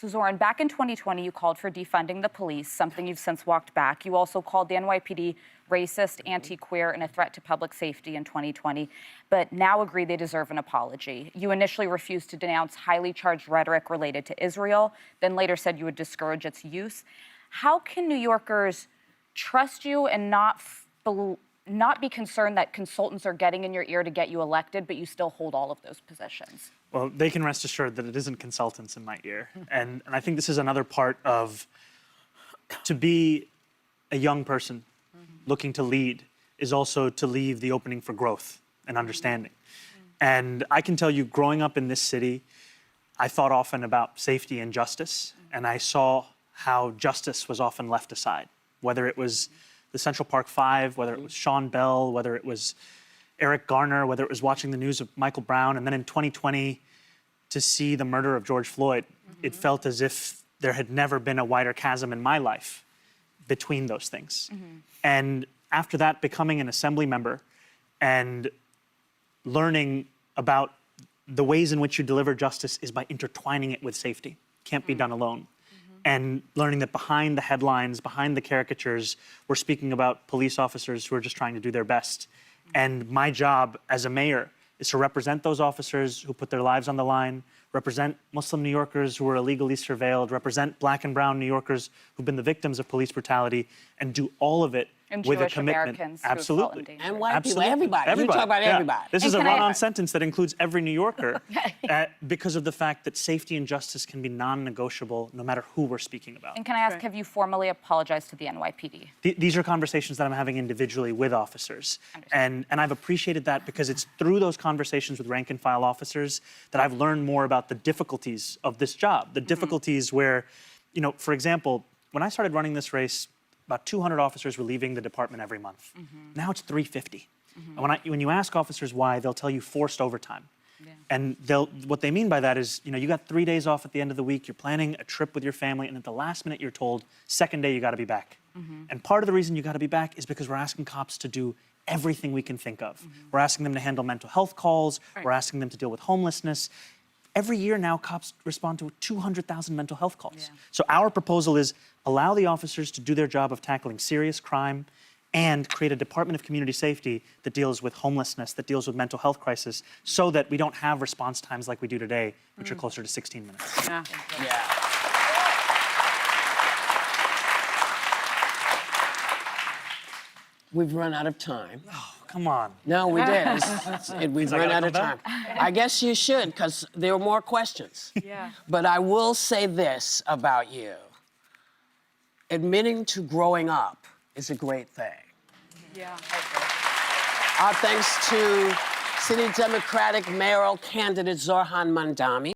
So, Zohran, back in 2020, you called for defunding the police, something you've since walked back. You also called the NYPD racist, anti-queer, and a threat to public safety in 2020, but now agree they deserve an apology. You initially refused to denounce highly charged rhetoric related to Israel, then later said you would discourage its use. How can New Yorkers trust you and not be concerned that consultants are getting in your ear to get you elected, but you still hold all of those positions? Well, they can rest assured that it isn't consultants in my ear. And I think this is another part of, to be a young person looking to lead is also to leave the opening for growth and understanding. And I can tell you, growing up in this city, I thought often about safety and justice, and I saw how justice was often left aside, whether it was the Central Park Five, whether it was Sean Bell, whether it was Eric Garner, whether it was watching the news of Michael Brown, and then in 2020, to see the murder of George Floyd, it felt as if there had never been a wider chasm in my life between those things. And after that, becoming an assembly member and learning about the ways in which you deliver justice is by intertwining it with safety. Can't be done alone. And learning that behind the headlines, behind the caricatures, we're speaking about police officers who are just trying to do their best. And my job as a mayor is to represent those officers who put their lives on the line, represent Muslim New Yorkers who were illegally surveilled, represent Black and brown New Yorkers who've been the victims of police brutality, and do all of it And with Jewish a commitment. Americans Absolutely. And white people, everybody. You talk about everybody. This And is a can I- run-on sentence that includes every New Yorker because of the fact that safety and justice can be non-negotiable no matter who we're speaking about. And can I ask, have you formally apologized to the NYPD? These are conversations that I'm having individually with officers. And I've appreciated that because it's through those conversations with rank and file officers that I've learned more about the difficulties of this job. The difficulties where, you know, for example, when I started running this race, about 200 officers were leaving the department every month. Now it's 350. And when you ask officers why, they'll tell you forced overtime. And what they mean by that is, you know, you got 3 days off at the end of the week, you're planning a trip with your family, and at the last minute you're told, second day you gotta be back. And part of the reason you gotta be back is because we're asking cops to do everything we can think of. We're asking them to handle mental health calls, we're asking them to deal with homelessness. Every year now, cops respond to 200,000 mental health calls. So our proposal is allow the officers to do their job of tackling serious crime and create a Department of Community Safety that deals with homelessness, that deals with mental health crisis, so that we don't have response times like we do today, which are closer to 16 minutes. We've run out of time. Oh, come on. No, we did. We've I run gotta out of come time. I guess you should, because there are more questions. But I will say this about you. Admitting to growing up is a great thing. Our thanks to City Democratic mayoral candidate Zohran Mamdani.